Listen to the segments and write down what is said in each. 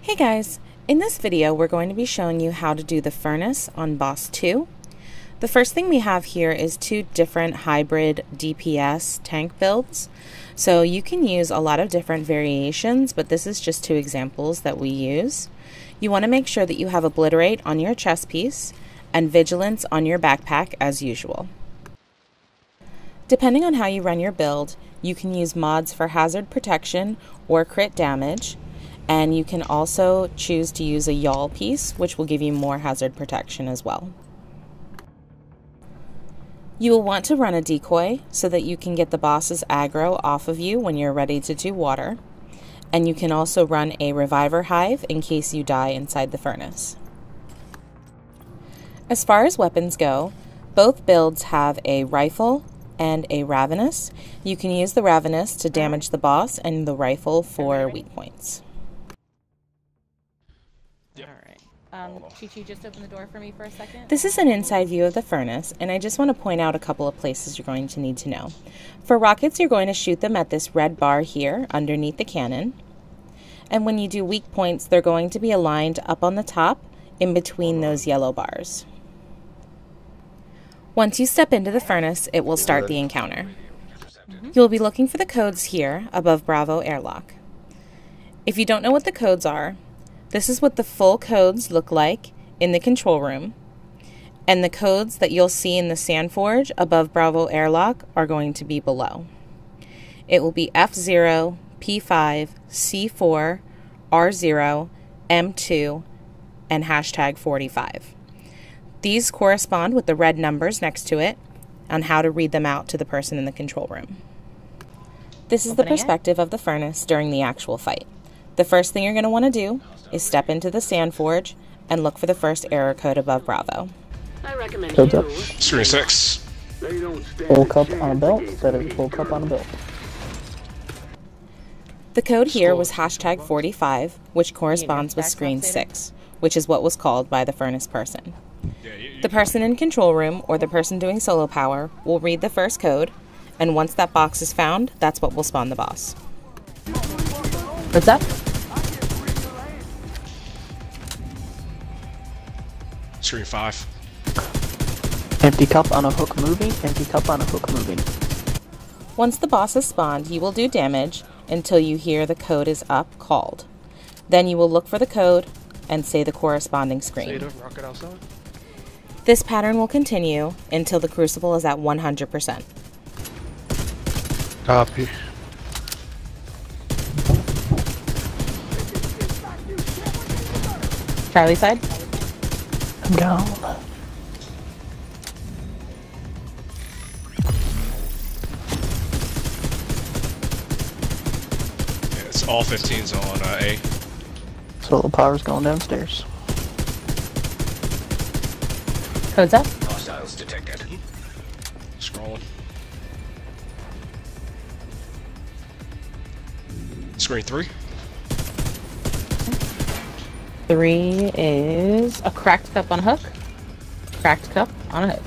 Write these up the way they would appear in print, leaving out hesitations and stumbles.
Hey guys, in this video we're going to be showing you how to do the furnace on Boss 2. The first thing we have here is two different hybrid DPS tank builds. So you can use a lot of different variations, but this is just two examples that we use. You want to make sure that you have Obliterate on your chest piece and Vigilance on your backpack as usual. Depending on how you run your build, you can use mods for hazard protection or crit damage. And you can also choose to use a yawl piece, which will give you more hazard protection as well. You will want to run a decoy so that you can get the boss's aggro off of you when you're ready to do water. And you can also run a reviver hive in case you die inside the furnace. As far as weapons go, both builds have a rifle and a ravenous. You can use the ravenous to damage the boss and the rifle for weak points. Chi-Chi, just open the door for me for a second. This is an inside view of the furnace, and I just want to point out a couple of places you're going to need to know. For rockets, you're going to shoot them at this red bar here underneath the cannon. And when you do weak points, they're going to be aligned up on the top in between those yellow bars. Once you step into the furnace, it will start the encounter. You'll be looking for the codes here above Bravo Airlock. If you don't know what the codes are, this is what the full codes look like in the control room, and the codes that you'll see in the Sandforge above Bravo Airlock are going to be below. It will be F0, P5, C4, R0, M2, and hashtag 45. These correspond with the red numbers next to it on how to read them out to the person in the control room. This is the perspective of the furnace during the actual fight. The first thing you're going to want to do is step into the Sandforge and look for the first error code above Bravo. Codes up. Screen 6. Full cup on a belt. That is full cup on a belt. The code here was hashtag 45, which corresponds with screen 6, which is what was called by the furnace person. The person in control room or the person doing solo power will read the first code, and once that box is found, that's what will spawn the boss. What's up? Screen 5. Empty cup on a hook moving. Empty cup on a hook moving. Once the boss is spawned, you will do damage until you hear the code is up called. Then you will look for the code and say the corresponding screen. This pattern will continue until the crucible is at 100%. Copy. Charlie side. I'm down. Yeah, it's all 15s on A. Solo power's going downstairs. Codes up. Hostiles detected. Scrolling. Screen 3. 3 is a cracked cup on a hook. Cracked cup on a hook.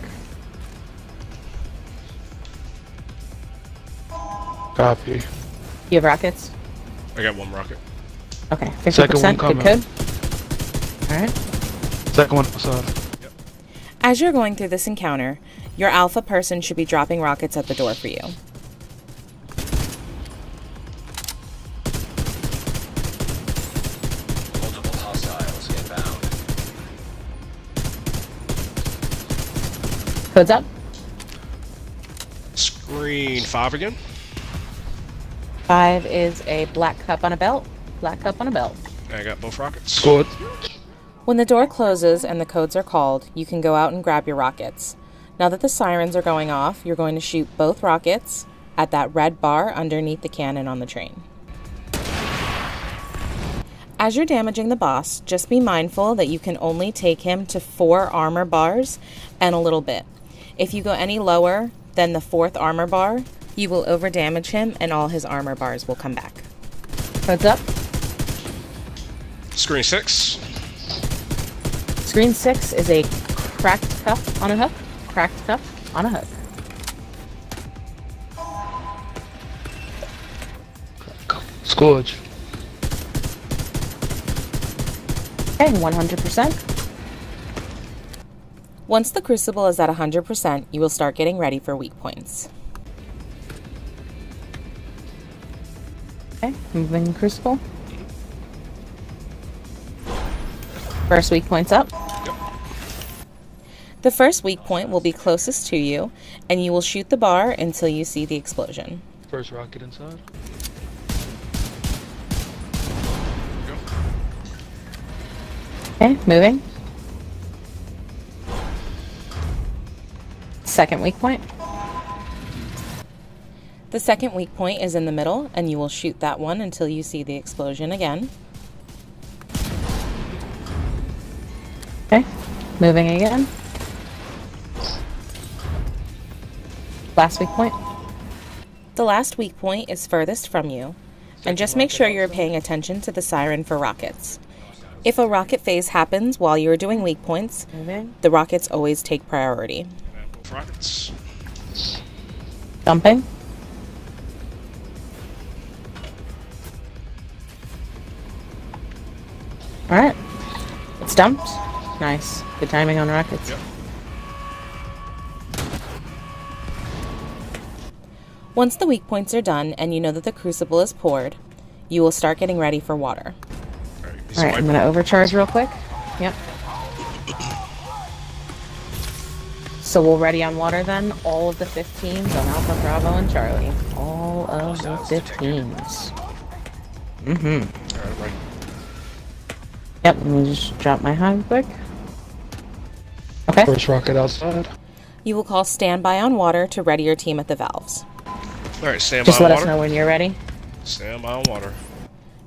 Copy. You have rockets? I got one rocket. Okay, 50%. Second one Good coming. code. Alright. Second one outside. Yep. As you're going through this encounter, your alpha person should be dropping rockets at the door for you. Multiple hostiles inbound. Codes up. Screen 5 again. 5 is a black cup on a belt. Black cup on a belt. I got both rockets. Good. When the door closes and the codes are called, you can go out and grab your rockets. Now that the sirens are going off, you're going to shoot both rockets at that red bar underneath the cannon on the train. As you're damaging the boss, just be mindful that you can only take him to 4 armor bars and a little bit. If you go any lower than the 4th armor bar, you will overdamage him and all his armor bars will come back. Codes up. Screen 6. Screen 6 is a cracked cup on a hook. Cracked cup on a hook. Scourge. Okay, 100%. Once the crucible is at 100%, you will start getting ready for weak points. Okay, moving crucible. First weak point's up. The first weak point will be closest to you, and you will shoot the bar until you see the explosion. First rocket inside. Okay, moving. Second weak point. The second weak point is in the middle, and you will shoot that one until you see the explosion again. Okay, moving again. Last weak point. The last weak point is furthest from you, and just make sure you're paying attention to the siren for rockets. If a rocket phase happens while you're doing weak points, Moving. the rockets always take priority. Both rockets. Jumping. Alright. It's dumped. Nice. Good timing on rockets. Yep. Once the weak points are done and you know that the crucible is poured, you will start getting ready for water. Alright, I'm gonna overcharge real quick. Yep. So we'll ready on water then. All of the 15s on Alpha, Bravo, and Charlie. All of the 15s. Alright, right. Yep, let me just drop my high quick. Okay. First rocket outside. You will call standby on water to ready your team at the valves. Alright, stand Just by let on us water. know when you're ready. Stand by on water.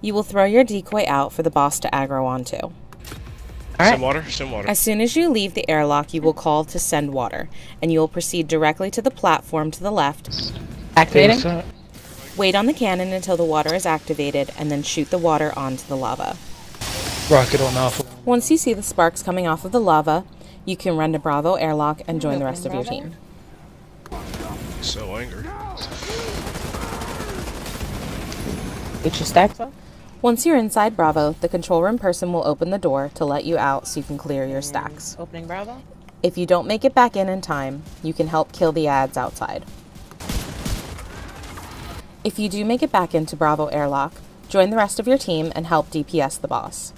You will throw your decoy out for the boss to aggro onto. Alright. Send water, send water. As soon as you leave the airlock, you will call to send water, and you will proceed directly to the platform to the left. Activating. Inside. Wait on the cannon until the water is activated, and then shoot the water onto the lava. Rocket on Alpha. Once you see the sparks coming off of the lava, you can run to Bravo airlock and join the rest of your team. So angry. Get your stacks up. Once you're inside Bravo, the control room person will open the door to let you out so you can clear your stacks. Opening Bravo. If you don't make it back in time, you can help kill the ads outside. If you do make it back into Bravo airlock, join the rest of your team and help DPS the boss.